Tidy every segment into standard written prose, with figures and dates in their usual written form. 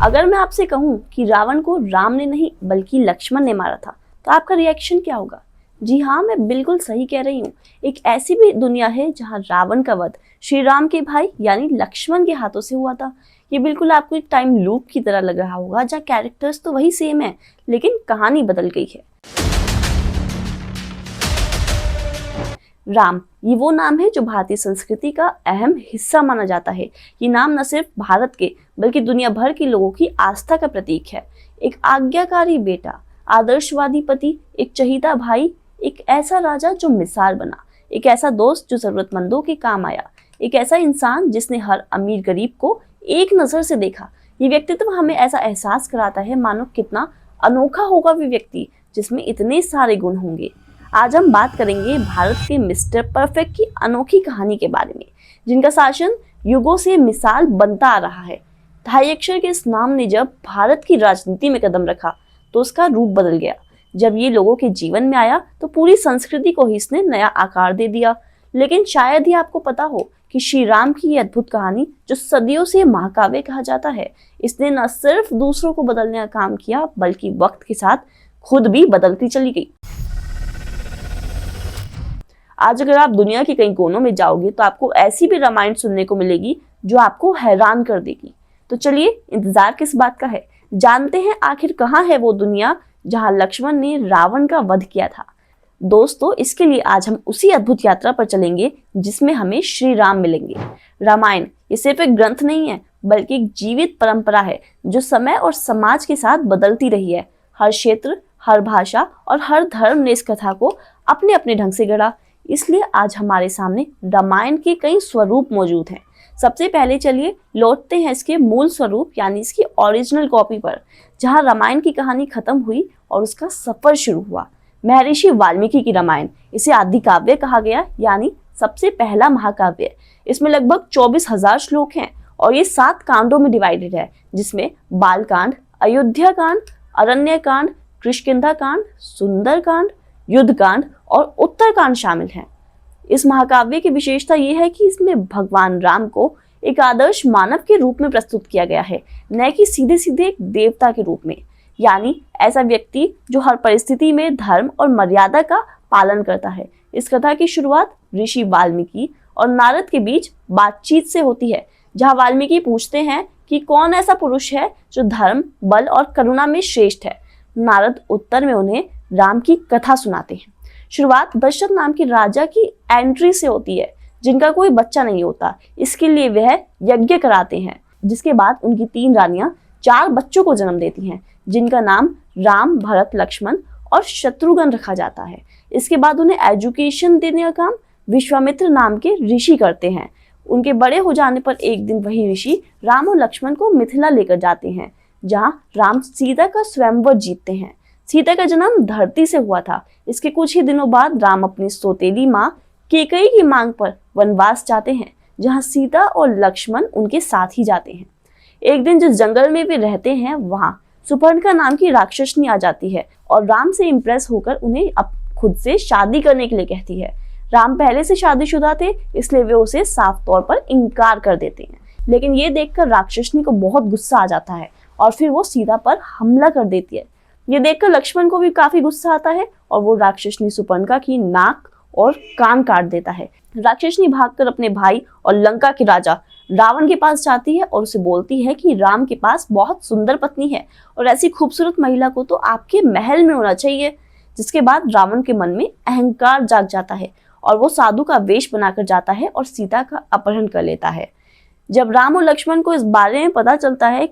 अगर मैं आपसे कहूं कि रावण को राम ने नहीं बल्कि लक्ष्मण ने मारा था, तो आपका रिएक्शन क्या होगा? जी हाँ, मैं बिल्कुल सही कह रही हूँ। एक ऐसी भी दुनिया है जहाँ रावण का वध श्री राम के भाई यानी लक्ष्मण के हाथों से हुआ था। ये बिल्कुल आपको एक टाइम लूप की तरह लग रहा होगा, जहाँ कैरेक्टर्स तो वही सेम है लेकिन कहानी बदल गई है। राम, ये वो नाम है जो भारतीय संस्कृति का अहम हिस्सा माना जाता है। ये नाम न सिर्फ भारत के बल्कि दुनिया भर के लोगों की आस्था का प्रतीक है। एक आज्ञाकारी बेटा, आदर्शवादी पति, एक चहीता भाई, एक ऐसा राजा जो मिसाल बना, एक ऐसा दोस्त जो जरूरतमंदों के काम आया, एक ऐसा इंसान जिसने हर अमीर गरीब को एक नजर से देखा। ये व्यक्तित्व हमें ऐसा एहसास कराता है मानो कितना अनोखा होगा वो व्यक्ति जिसमें इतने सारे गुण होंगे। आज हम बात करेंगे भारत के मिस्टर परफेक्ट की अनोखी कहानी के बारे में, जिनका शासन युगों से मिसाल बनता आ रहा है। ढाई अक्षर के इस नाम ने जब भारत की राजनीति में कदम रखा तो उसका रूप बदल गया। जब ये लोगों के जीवन में आया तो पूरी संस्कृति को ही इसने नया आकार दे दिया। लेकिन शायद ही आपको पता हो कि श्री राम की ये अद्भुत कहानी, जो सदियों से महाकाव्य कहा जाता है, इसने न सिर्फ दूसरों को बदलने का काम किया बल्कि वक्त के साथ खुद भी बदलती चली गई। आज अगर आप दुनिया के कई कोनों में जाओगे तो आपको ऐसी भी रामायण सुनने को मिलेगी जो आपको हैरान कर देगी। तो चलिए, इंतजार किस बात का है, जानते हैं आखिर कहाँ है वो दुनिया जहाँ लक्ष्मण ने रावण का वध किया था। दोस्तों, इसके लिए आज हम उसी अद्भुत यात्रा पर चलेंगे जिसमें हमें श्री राम मिलेंगे। रामायण ये सिर्फ एक ग्रंथ नहीं है बल्कि एक जीवित परंपरा है जो समय और समाज के साथ बदलती रही है। हर क्षेत्र, हर भाषा और हर धर्म ने इस कथा को अपने अपने ढंग से गढ़ा। इसलिए आज हमारे सामने रामायण के कई स्वरूप मौजूद हैं। सबसे पहले चलिए लौटते हैं इसके मूल स्वरूप यानी इसकी ओरिजिनल कॉपी पर, जहां रामायण की कहानी खत्म हुई और उसका सफर शुरू हुआ। महर्षि वाल्मीकि की रामायण, इसे आदि काव्य कहा गया यानी सबसे पहला महाकाव्य। इसमें लगभग 24,000 श्लोक हैं और ये 7 कांडों में डिवाइडेड है, जिसमें बालकांड, अयोध्या कांड, अरण्य कांड, किष्किंधा कांड, सुंदर कांड, युद्ध कांड और उत्तरकांड शामिल हैं। इस महाकाव्य की विशेषता यह है कि इसमें भगवान राम को एक आदर्श मानव के रूप में प्रस्तुत किया गया है, न कि सीधे सीधे एक देवता के रूप में, यानी ऐसा व्यक्ति जो हर परिस्थिति में धर्म और मर्यादा का पालन करता है। इस कथा की शुरुआत ऋषि वाल्मीकि और नारद के बीच बातचीत से होती है, जहां वाल्मीकि पूछते हैं कि कौन ऐसा पुरुष है जो धर्म, बल और करुणा में श्रेष्ठ है। नारद उत्तर में उन्हें राम की कथा सुनाते हैं। शुरुआत दशरथ नाम के राजा की एंट्री से होती है, जिनका कोई बच्चा नहीं होता। इसके लिए वह यज्ञ कराते हैं, जिसके बाद उनकी 3 रानियां 4 बच्चों को जन्म देती हैं, जिनका नाम राम, भरत, लक्ष्मण और शत्रुघ्न रखा जाता है। इसके बाद उन्हें एजुकेशन देने का काम विश्वामित्र नाम के ऋषि करते हैं। उनके बड़े हो जाने पर एक दिन वही ऋषि राम और लक्ष्मण को मिथिला लेकर जाते हैं, जहां राम सीता का स्वयंवर जीतते हैं। सीता का जन्म धरती से हुआ था। इसके कुछ ही दिनों बाद राम अपनी सौतेली माँ कैकेयी की मांग पर वनवास जाते हैं, जहां सीता और लक्ष्मण उनके साथ ही जाते हैं। एक दिन जिस जंगल में वे रहते हैं वहां सुपर्णखा नाम की राक्षसनी आ जाती है और राम से इम्प्रेस होकर उन्हें खुद से शादी करने के लिए कहती है। राम पहले से शादीशुदा थे, इसलिए वे उसे साफ तौर पर इनकार कर देते हैं। लेकिन ये देखकर राक्षसनी को बहुत गुस्सा आ जाता है और फिर वो सीता पर हमला कर देती है। ये देखकर लक्ष्मण को भी काफी गुस्सा आता है और वो राक्षसनी सुपर्णखा की नाक और कान काट देता है। राक्षसनी भागकर अपने भाई और लंका के राजा रावण के पास जाती है और उसे बोलती है कि राम के पास बहुत सुंदर पत्नी है और ऐसी खूबसूरत महिला को तो आपके महल में होना चाहिए। जिसके बाद रावण के मन में अहंकार जाग जाता है और वो साधु का वेश बनाकर जाता है और सीता का अपहरण कर लेता है। जब राम और लक्ष्मण को इस बारे में पता चलता है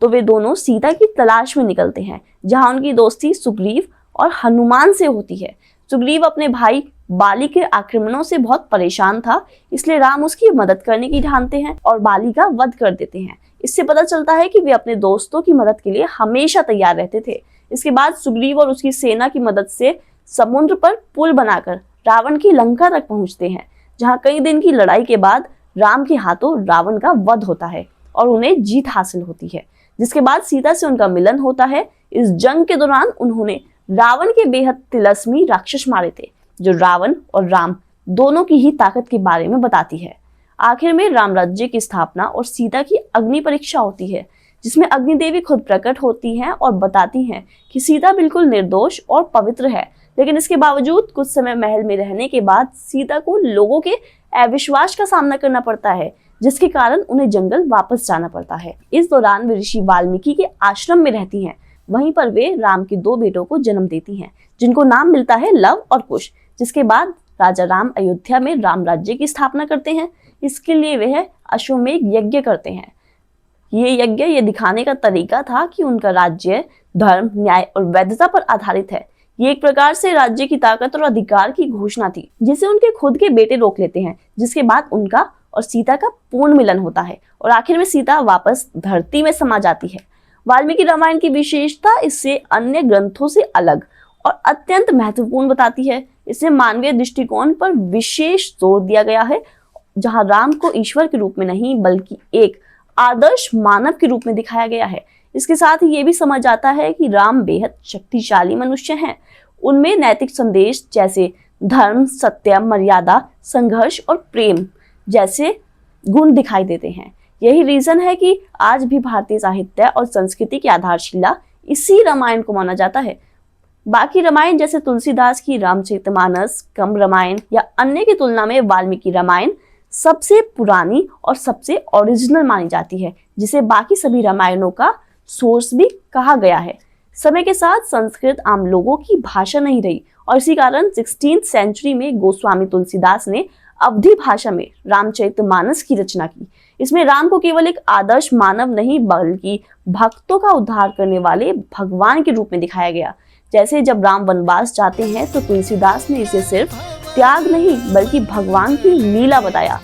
तो वे दोनों सीता की तलाश में निकलते हैं, जहां उनकी दोस्ती सुग्रीव और हनुमान से होती है। सुग्रीव अपने भाई बाली के आक्रमणों से बहुत परेशान था, इसलिए राम उसकी मदद करने की ठानते हैं और बाली का वध कर देते हैं। इससे पता चलता है कि वे अपने दोस्तों की मदद के लिए हमेशा तैयार रहते थे। इसके बाद सुग्रीव और उसकी सेना की मदद से समुद्र पर पुल बनाकर रावण की लंका तक पहुंचते हैं, जहां कई दिन की लड़ाई के बाद राम के हाथों रावण का वध होता है और उन्हें जीत हासिल होती है। जिसके बाद सीता से उनका मिलन होता है। इस जंग के दौरान उन्होंने रावण के बेहद तिलस्मी राक्षस मारे थे, जो रावण और राम दोनों की ही ताकत के बारे में बताती है। आखिर में राम राज्य की स्थापना और सीता की अग्नि परीक्षा होती है, जिसमें अग्निदेवी खुद प्रकट होती हैं और बताती हैं कि सीता बिल्कुल निर्दोष और पवित्र है। लेकिन इसके बावजूद कुछ समय महल में रहने के बाद सीता को लोगों के अविश्वास का सामना करना पड़ता है, जिसके कारण उन्हें जंगल वापस जाना पड़ता है। इस दौरान वे ऋषि वाल्मीकि के आश्रम में रहती हैं। वहीं पर वे राम के 2 बेटों को जन्म देती हैं, जिनको नाम मिलता है लव और कुश। जिसके बाद राजा राम अयोध्या में राम राज्य की स्थापना करते हैं। इसके लिए वह अश्वमेध यज्ञ करते हैं। ये यज्ञ ये दिखाने का तरीका था कि उनका राज्य धर्म, न्याय और वैधता पर आधारित है। ये एक प्रकार से राज्य की ताकत और अधिकार की घोषणा थी, जिसे उनके खुद के बेटे रोक लेते हैं। जिसके बाद उनका और सीता का पूर्ण मिलन होता है और आखिर में सीता वापस धरती में समा जाती है। वाल्मीकि रामायण की विशेषता इससे अन्य ग्रंथों से अलग और अत्यंत महत्वपूर्ण बताती है। इसमें मानवीय दृष्टिकोण पर विशेष जोर दिया गया है, जहां राम को ईश्वर के रूप में नहीं बल्कि एक आदर्श मानव के रूप में दिखाया गया है। इसके साथ ही ये भी समझ आता है कि राम बेहद शक्तिशाली मनुष्य हैं। उनमें नैतिक संदेश जैसे धर्म, सत्य, मर्यादा, संघर्ष और प्रेम जैसे गुण दिखाई देते हैं। यही रीजन है कि आज भी भारतीय साहित्य और संस्कृति की आधारशिला इसी रामायण को माना जाता है। बाकी रामायण जैसे तुलसीदास की रामचरितमानस, कंब रामायण या अन्य की तुलना में वाल्मीकि रामायण सबसे पुरानी और सबसे ओरिजिनल मानी जाती है, जिसे बाकी सभी रामायणों का सोर्स भी कहा गया है। समय के साथ संस्कृत आम लोगों की भाषा नहीं रही और इसी कारण 16th सेंचुरी में गोस्वामी तुलसीदास ने अवधी भाषा में रामचरितमानस की रचना की। इसमें राम को केवल एक आदर्श मानव नहीं बल्कि भक्तों का उद्धार करने वाले भगवान के रूप में दिखाया गया। जैसे जब राम वनवास जाते हैं तो तुलसीदास ने इसे सिर्फ त्याग नहीं बल्कि भगवान की लीला बताया,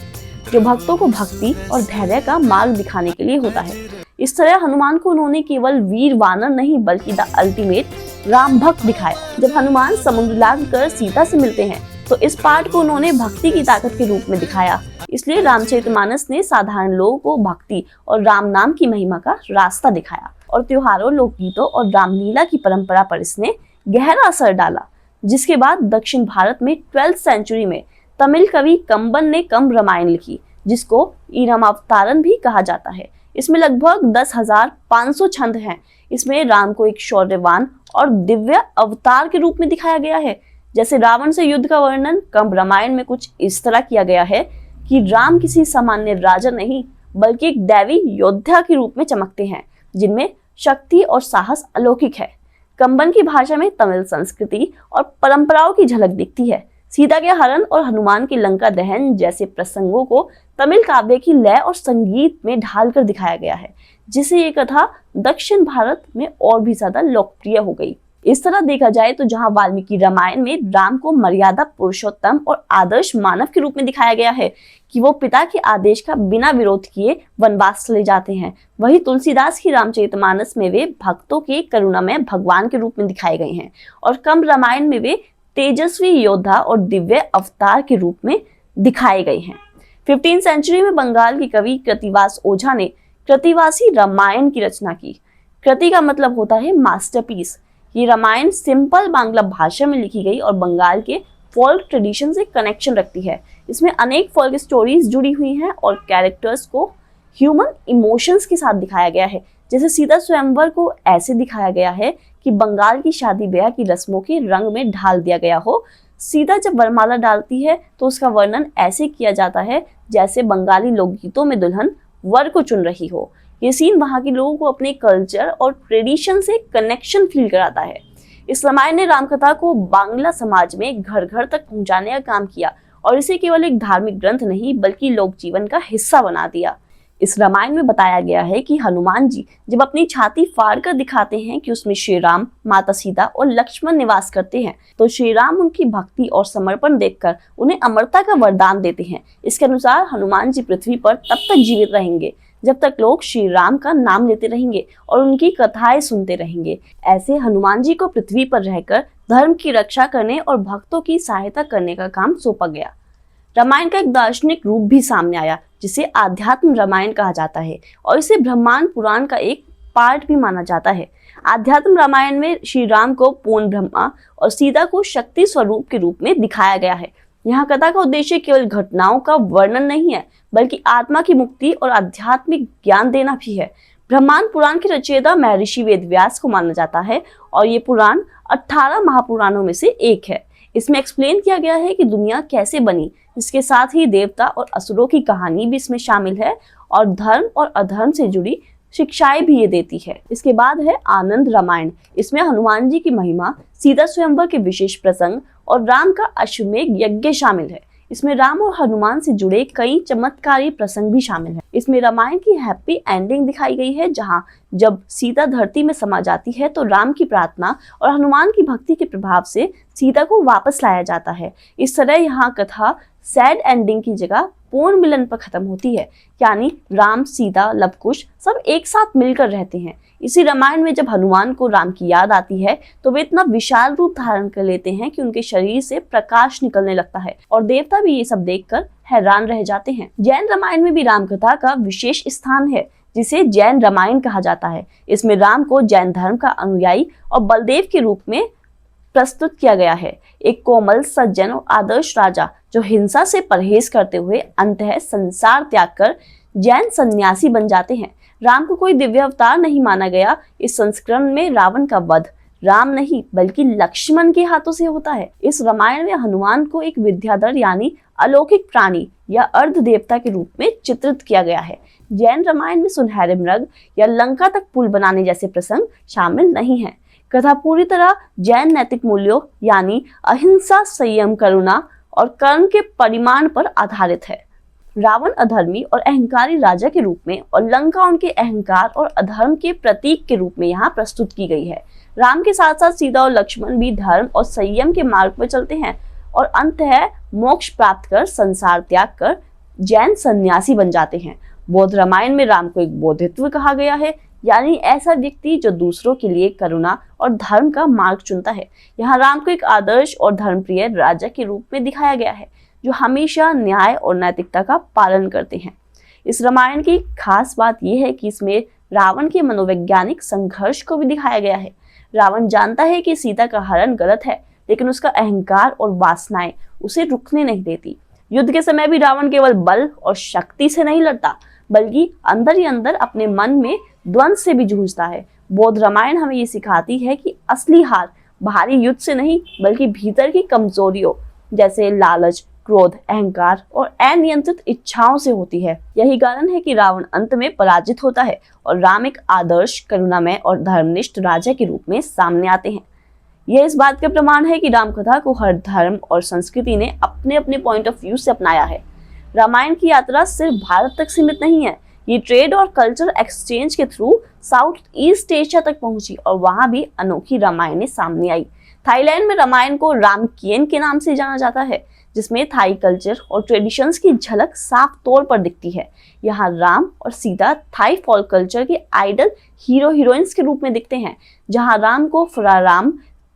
जो भक्तों को भक्ति और धैर्य का मार्ग दिखाने के लिए होता है। इस तरह हनुमान को उन्होंने केवल वीर वानर नहीं बल्कि द अल्टीमेट राम भक्त दिखाया। जब हनुमान समुद्र लांघ कर सीता से मिलते हैं तो इस पाठ को उन्होंने भक्ति की ताकत के रूप में दिखाया। इसलिए रामचरितमानस ने साधारण लोगों को भक्ति और राम नाम की महिमा का रास्ता दिखाया और त्योहारों, लोकगीतों और रामलीला की परंपरा पर इसने गहरा असर डाला। जिसके बाद दक्षिण भारत में 12th सेंचुरी में तमिल कवि कंबन ने कंब रामायण लिखी, जिसको ईरामावतारन भी कहा जाता है। इसमें लगभग 10,500 छंद हैं। इसमें राम को एक शौर्यवान और दिव्य अवतार के रूप में दिखाया गया है। जैसे रावण से युद्ध का वर्णन कंब रामायण में कुछ इस तरह किया गया है कि राम किसी सामान्य राजा नहीं बल्कि एक दैवी योद्धा के रूप में चमकते हैं, जिनमें शक्ति और साहस अलौकिक है। कंबन की भाषा में तमिल संस्कृति और परंपराओं की झलक दिखती है। सीता के हरण और हनुमान के लंका दहन जैसे प्रसंगों को तमिल काव्य की लय और संगीत में ढालकर दिखाया गया है, जिससे ये कथा दक्षिण भारत में और भी ज्यादा लोकप्रिय हो गई। इस तरह देखा जाए तो जहां वाल्मीकि रामायण में राम को मर्यादा पुरुषोत्तम और आदर्श मानव के रूप में दिखाया गया है कि वो पिता के आदेश का बिना विरोध किए वनवास चले जाते हैं, वहीं तुलसीदास की रामचरितमानस में वे भक्तों के करुणामय भगवान के रूप में दिखाए गए हैं और कंब रामायण में वे तेजस्वी योद्धा और दिव्य अवतार के रूप में दिखाए गए हैं। 15th सेंचुरी में बंगाल के कवि कृतिवास ओझा ने कृतिवासी रामायण की रचना की। कृति का मतलब होता है मास्टरपीस। ये रामायण सिंपल बांग्ला भाषा में लिखी गई और बंगाल के फोल्क ट्रेडिशन से कनेक्शन रखती है। इसमें अनेक फोल्क स्टोरीज जुड़ी हुई हैं और कैरेक्टर्स को ह्यूमन इमोशंस के साथ दिखाया गया है। जैसे सीता स्वयंवर को ऐसे दिखाया गया है कि बंगाल की शादी ब्याह की रस्मों के रंग में ढाल दिया गया हो। सीता जब वरमाला डालती है तो उसका वर्णन ऐसे किया जाता है जैसे बंगाली लोकगीतों में दुल्हन वर को चुन रही हो। ये सीन वहाँ के लोगों को अपने कल्चर और ट्रेडिशन से कनेक्शन फील कराता है। इस रामायण ने रामकथा को बांग्ला समाज में घर घर तक पहुंचाने का काम किया और इसे केवल एक धार्मिक ग्रंथ नहीं बल्कि लोक जीवन का हिस्सा बना दिया। इस रामायण में बताया गया है कि हनुमान जी जब अपनी छाती फाड़कर दिखाते हैं कि उसमें श्री राम, माता सीता और लक्ष्मण निवास करते हैं, तो श्री राम उनकी भक्ति और समर्पण देखकर उन्हें अमरता का वरदान देते हैं। इसके अनुसार हनुमान जी पृथ्वी पर तब तक जीवित रहेंगे जब तक लोग श्री राम का नाम लेते रहेंगे और उनकी कथाएं सुनते रहेंगे। ऐसे हनुमान जी को पृथ्वी पर रहकर धर्म की रक्षा करने और भक्तों की सहायता करने का काम सौंपा गया। रामायण का एक दार्शनिक रूप भी सामने आया जिसे आध्यात्म रामायण कहा जाता है और इसे ब्रह्मांड पुराण का एक पार्ट भी माना जाता है। आध्यात्म रामायण में श्री राम को पूर्ण ब्रह्मा और सीता को शक्ति स्वरूप के रूप में दिखाया गया है। यहाँ कथा का उद्देश्य केवल घटनाओं का वर्णन नहीं है बल्कि आत्मा की मुक्ति और आध्यात्मिक ज्ञान देना भी है। ब्रह्मांड पुराण के रचयिता महर्षि वेदव्यास को माना जाता है और ये पुराण 18 महापुराणों में से एक है। इसमें एक्सप्लेन किया गया है कि दुनिया कैसे बनी। इसके साथ ही देवता और असुरों की कहानी भी इसमें शामिल है और धर्म और अधर्म से जुड़ी शिक्षाएं भी ये देती है। इसके बाद है आनंद रामायण। इसमें हनुमान जी की महिमा, सीता स्वयंवर के विशेष प्रसंग और राम का अश्वमेध यज्ञ शामिल है। इसमें राम और हनुमान से जुड़े कई चमत्कारी प्रसंग भी शामिल है। इसमें रामायण की हैप्पी एंडिंग दिखाई गई है, जहां जब सीता धरती में समा जाती है तो राम की प्रार्थना और हनुमान की भक्ति के प्रभाव से सीता को वापस लाया जाता है। इस तरह यहाँ कथा सैड एंडिंग की जगह पूर्ण मिलन पर खत्म होती है, यानी राम, सीता, लव कुश सब एक साथ मिलकर रहते हैं। इसी रामायण में जब हनुमान को राम की याद आती है तो वे इतना विशाल रूप धारण कर लेते हैं कि उनके शरीर से प्रकाश निकलने लगता है और देवता भी ये सब देखकर हैरान रह जाते हैं। जैन रामायण में भी राम कथा का विशेष स्थान है, जिसे जैन रामायण कहा जाता है। इसमें राम को जैन धर्म का अनुयायी और बलदेव के रूप में प्रस्तुत किया गया है, एक कोमल, सज्जन और आदर्श राजा जो हिंसा से परहेज करते हुए अंततः संसार त्याग कर जैन सन्यासी बन जाते हैं। राम को कोई दिव्य अवतार नहीं माना गया। इस संस्करण में रावण का वध राम नहीं बल्कि लक्ष्मण के हाथों से होता है। इस रामायण में हनुमान को एक विद्याधर यानी अलौकिक प्राणी या अर्ध देवता के रूप में चित्रित किया गया है। जैन रामायण में सुनहरे मृग या लंका तक पुल बनाने जैसे प्रसंग शामिल नहीं है। कथा पूरी तरह जैन नैतिक मूल्यों यानी अहिंसा, संयम, करुणा और कर्म के परिमाण पर आधारित है। रावण अधर्मी और अहंकारी राजा के रूप में और लंका उनके अहंकार और अधर्म के प्रतीक के रूप में यहाँ प्रस्तुत की गई है। राम के साथ साथ सीता और लक्ष्मण भी धर्म और संयम के मार्ग पर चलते हैं और अंततः मोक्ष प्राप्त कर संसार त्याग कर जैन सन्यासी बन जाते हैं। बौद्ध रामायण में राम को एक बोधित्व कहा गया है, यानी ऐसा व्यक्ति जो दूसरों के लिए करुणा और धर्म का मार्ग चुनता है। यहाँ राम को एक आदर्श और धर्मप्रिय राजा के रूप में दिखाया गया है, जो हमेशा न्याय और नैतिकता का पालन करते हैं। इस रामायण की खास बात यह है कि इसमें रावण के मनोवैज्ञानिक संघर्ष को भी दिखाया गया है। रावण जानता है कि सीता का हरण गलत है, लेकिन उसका अहंकार और वासनाएं उसे रुकने नहीं देती। युद्ध के समय भी रावण केवल बल और शक्ति से नहीं लड़ता, बल्कि अंदर ही अंदर अपने मन में द्वंद्व से भी जूझता है। बौद्ध रामायण हमें ये सिखाती है कि असली हार बाहरी युद्ध से नहीं बल्कि भीतर की कमजोरियों जैसे लालच, क्रोध, अहंकार और अनियंत्रित इच्छाओं से होती है। यही कारण है कि रावण अंत में पराजित होता है और राम एक आदर्श, करुणामय और धर्मनिष्ठ राजा के रूप में सामने आते हैं। यह इस बात का प्रमाण है कि राम कथा को हर धर्म और संस्कृति ने अपने अपने पॉइंट ऑफ व्यू से अपनाया है। रामायण की यात्रा सिर्फ भारत तक सीमित नहीं है, ये ट्रेड और कल्चर एक्सचेंज के थ्रू साउथ ईस्ट एशिया तक पहुंची और वहां भी अनोखी रामायण सामने आई। थाईलैंड में रामायण को रामकियन के नाम से जाना जाता है, जिसमें थाई कल्चर और ट्रेडिशंस की झलक साफ तौर पर दिखती है। यहाँ राम और सीता थाई फॉल्क कल्चर के आइडल हीरो हीरोइंस के रूप में दिखते हैं, जहाँ राम को फराराम,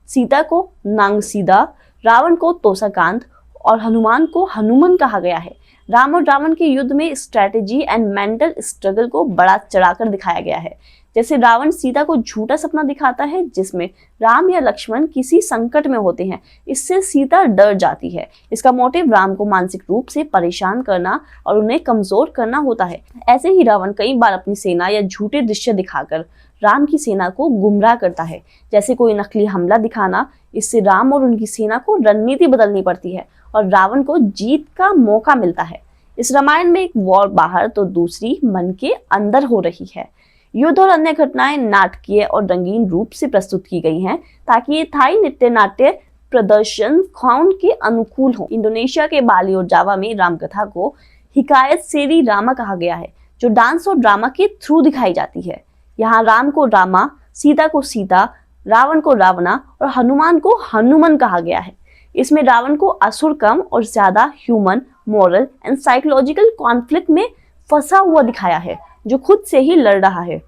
सीता को नांगसीदा, रावण को तोसाकांत और हनुमान को हनुमान कहा गया है। राम और रावण के युद्ध में स्ट्रेटेजी एंड मेंटल स्ट्रगल को बड़ा चढ़ाकर दिखाया गया है। जैसे रावण सीता को झूठा सपना दिखाता है जिसमें राम या लक्ष्मण किसी संकट में होते हैं, इससे सीता डर जाती है। इसका मोटिव राम को मानसिक रूप से परेशान करना और उन्हें कमजोर करना होता है। ऐसे ही रावण कई बार अपनी सेना या झूठे दृश्य दिखाकर राम की सेना को गुमराह करता है, जैसे कोई नकली हमला दिखाना। इससे राम और उनकी सेना को रणनीति बदलनी पड़ती है और रावण को जीत का मौका मिलता है। इस रामायण में एक वॉर बाहर तो दूसरी मन के अंदर हो रही है। युद्ध और अन्य घटनाएं नाटकीय और रंगीन रूप से प्रस्तुत की गई हैं, ताकि ये थाई नृत्य नाट्य प्रदर्शन खाउन के अनुकूल हो। इंडोनेशिया के बाली और जावा में रामकथा को हिकायत सेरी रामा कहा गया है, जो डांस और ड्रामा के थ्रू दिखाई जाती है। यहाँ राम को रामा, सीता को सीता, रावण को रावणा और हनुमान को हनुमान कहा गया है। इसमें रावण को असुर कम और ज्यादा human, moral and psychological conflict में फंसा हुआ दिखाया है, जो खुद से ही लड़ रहा है।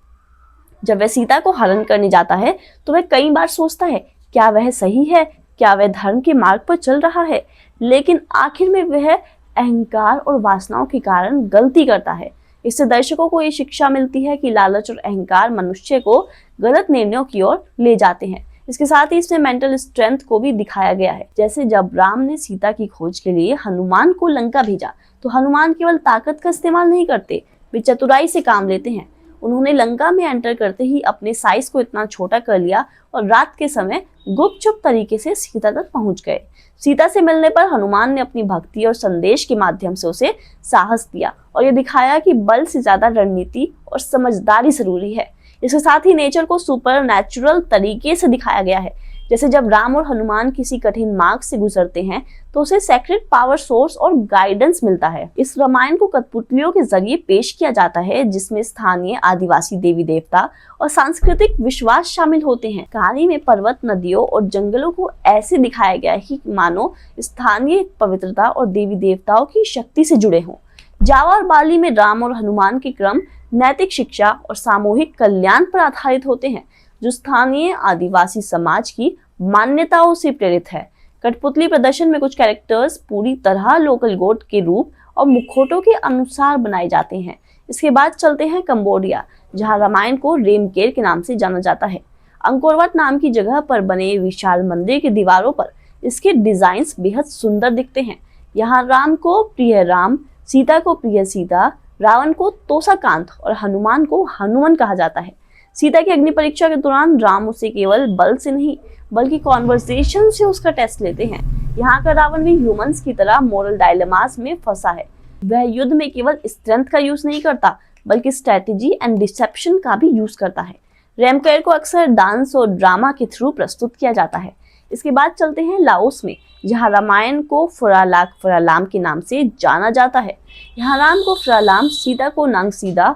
जब वह सीता को हरण करने जाता है तो वह कई बार सोचता है क्या वह सही है, क्या वह धर्म के मार्ग पर चल रहा है, लेकिन आखिर में वह अहंकार और वासनाओं के कारण गलती करता है। इससे दर्शकों को ये शिक्षा मिलती है कि लालच और अहंकार मनुष्य को गलत निर्णयों की ओर ले जाते हैं। इसके साथ ही इसमें मेंटल स्ट्रेंथ को भी दिखाया गया है। जैसे जब राम ने सीता की खोज के लिए हनुमान को लंका भेजा तो हनुमान केवल ताकत का इस्तेमाल नहीं करते, वे चतुराई से काम लेते हैं। उन्होंने लंका में एंटर करते ही अपने साइज को इतना छोटा कर लिया और रात के समय गुपचुप तरीके से सीता तक पहुंच गए। सीता से मिलने पर हनुमान ने अपनी भक्ति और संदेश के माध्यम से उसे साहस दिया और ये दिखाया कि बल से ज्यादा रणनीति और समझदारी जरूरी है। इसके साथ ही नेचर को सुपर नेचुरल तरीके से दिखाया गया है। जैसे जब राम और हनुमान किसी कठिन मार्ग से गुजरते हैं तो उसे सेक्रेट पावर सोर्स और गाइडेंस मिलता है। इस रामायण को कठपुतलियों के जरिए पेश किया जाता है जिसमें स्थानीय आदिवासी देवी देवता और सांस्कृतिक विश्वास शामिल होते हैं। कहानी में पर्वत, नदियों और जंगलों को ऐसे दिखाया गया है कि मानो स्थानीय पवित्रता और देवी देवताओं की शक्ति से जुड़े हों। जावा और बाली में राम और हनुमान के क्रम नैतिक शिक्षा और सामूहिक कल्याण पर आधारित होते हैं, जो स्थानीय आदिवासी समाज की मान्यताओं से प्रेरित है। कठपुतली प्रदर्शन में कुछ कैरेक्टर्स पूरी तरह लोकल गोट के रूप और मुखौटों के अनुसार बनाए जाते हैं। इसके बाद चलते हैं कंबोडिया, जहां रामायण को रेमकेर के नाम से जाना जाता है। अंकोरवट नाम की जगह पर बने विशाल मंदिर की दीवारों पर इसके डिजाइन्स बेहद सुंदर दिखते हैं। यहाँ राम को प्रिय राम, सीता को प्रिय सीता, रावण को तोसाकांत और हनुमान को हनुमान कहा जाता है। सीता की अग्नि परीक्षा के दौरान राम उसे केवल बल से नहीं बल्कि कॉन्वर्सेशन से उसका टेस्ट लेते हैं। यहाँ का रावण भी ह्यूमंस की तरह मोरल डायलेमास में फंसा है। वह युद्ध में केवल स्ट्रेंथ का यूज नहीं करता बल्कि स्ट्रेटेजी एंड डिसेप्शन का भी यूज करता है। रेमकेर को अक्सर डांस और ड्रामा के थ्रू प्रस्तुत किया जाता है। इसके बाद चलते हैं लाओस में, जहाँ रामायण को फुरालाक फुरालाम के नाम से जाना जाता है। यहाँ राम को फुरालाम, सीता को नांगसीदा,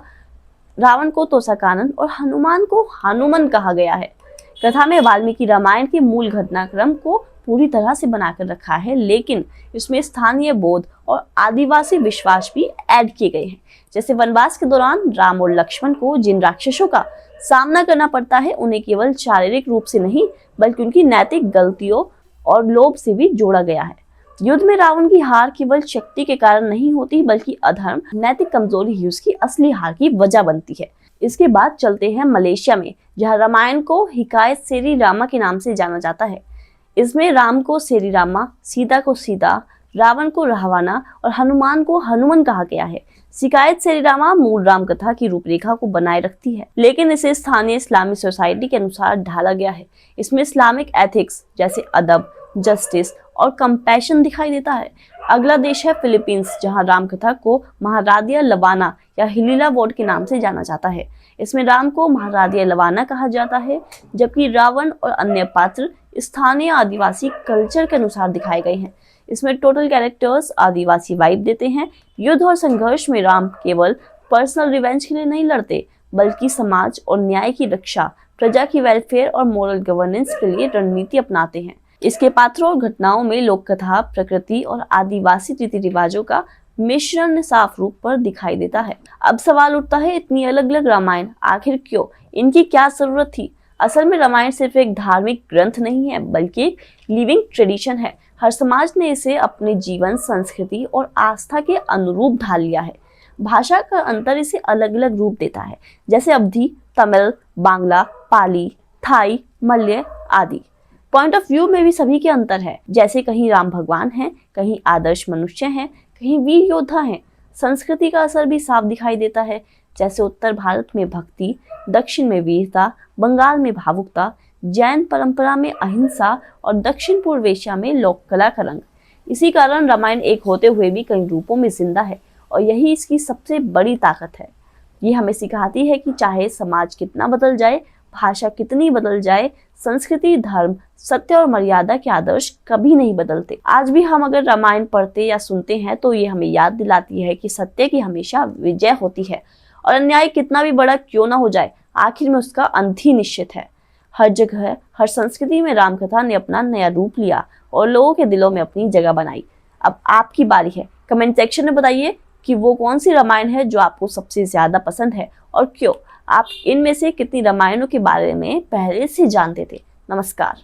रावण को तोसाकानन और हनुमान को हनुमान कहा गया है। कथा में वाल्मीकि रामायण के मूल घटनाक्रम को पूरी तरह से बनाकर रखा है, लेकिन इसमें स्थानीय बौद्ध और आदिवासी विश्वास भी ऐड किए गए हैं। जैसे वनवास के दौरान राम और लक्ष्मण को जिन राक्षसों का सामना करना पड़ता है, उन्हें केवल शारीरिक रूप से नहीं बल्कि उनकी नैतिक गलतियों और लोभ से भी जोड़ा गया है। युद्ध में रावण की हार केवल शक्ति के कारण नहीं होती बल्कि अधर्म, नैतिक कमजोरी ही उसकी असली हार की वजह बनती है। इसके बाद चलते हैं मलेशिया में, जहाँ रामायण को हिकायत सेरी रामा के नाम से जाना जाता है। इसमें राम को सेरी रामा, सीता को सीता, रावण को रावणा और हनुमान को हनुमान कहा गया है। शिकायत सेरी रामा मूल राम कथा की रूपरेखा को बनाए रखती है, लेकिन इसे स्थानीय इस्लामिक सोसाइटी के अनुसार ढाला गया है। इसमें इस्लामिक एथिक्स जैसे अदब, जस्टिस और कंपैशन दिखाई देता है। अगला देश है फिलीपींस, जहां राम कथा को महारादिया लवाना या हिलीला वोड के नाम से जाना जाता है। इसमें राम को महारादिया लवाना कहा जाता है, जबकि रावण और अन्य पात्र स्थानीय आदिवासी कल्चर के अनुसार दिखाए गए हैं। इसमें टोटल कैरेक्टर्स आदिवासी वाइब देते हैं। युद्ध और संघर्ष में राम केवल पर्सनल रिवेंज के लिए नहीं लड़ते बल्कि समाज और न्याय की रक्षा, प्रजा की वेलफेयर और मोरल गवर्नेंस के लिए रणनीति अपनाते हैं। इसके पात्रों और घटनाओं में लोक कथा, प्रकृति और आदिवासी रीति रिवाजों का मिश्रण साफ रूप पर दिखाई देता है। अब सवाल उठता है, इतनी अलग अलग रामायण आखिर क्यों? इनकी क्या जरूरत थी? असल में रामायण सिर्फ एक धार्मिक ग्रंथ नहीं है बल्कि एक लिविंग ट्रेडिशन है। हर समाज ने इसे अपने जीवन, संस्कृति और आस्था के अनुरूप ढाल लिया है। भाषा का अंतर इसे अलग अलग रूप देता है, जैसे अवधी, तमिल, बांग्ला, पाली, थाई, मलय आदि। पॉइंट ऑफ व्यू में भी सभी के अंतर है, जैसे कहीं राम भगवान हैं, कहीं आदर्श मनुष्य हैं, कहीं वीर योद्धा हैं। संस्कृति का असर भी साफ दिखाई देता है, जैसे उत्तर भारत में भक्ति, दक्षिण में वीरता, बंगाल में भावुकता, जैन परंपरा में अहिंसा और दक्षिण पूर्व एशिया में लोक कला का रंग। इसी कारण रामायण एक होते हुए भी कई रूपों में जिंदा है और यही इसकी सबसे बड़ी ताकत है। ये हमें सिखाती है कि चाहे समाज कितना बदल जाए, भाषा कितनी बदल जाए, संस्कृति, धर्म, सत्य और मर्यादा के आदर्श कभी नहीं बदलते। आज भी हम अगर रामायण पढ़ते या सुनते हैं तो ये हमें याद दिलाती है कि सत्य की हमेशा विजय होती है और अन्याय कितना भी बड़ा क्यों ना हो जाए, आखिर में उसका अंत ही निश्चित है। हर जगह, हर संस्कृति में राम कथा ने अपना नया रूप लिया और लोगों के दिलों में अपनी जगह बनाई। अब आपकी बारी है, कमेंट सेक्शन में बताइए कि वो कौन सी रामायण है जो आपको सबसे ज्यादा पसंद है और क्यों। आप इनमें से कितनी रामायणों के बारे में पहले से जानते थे? नमस्कार।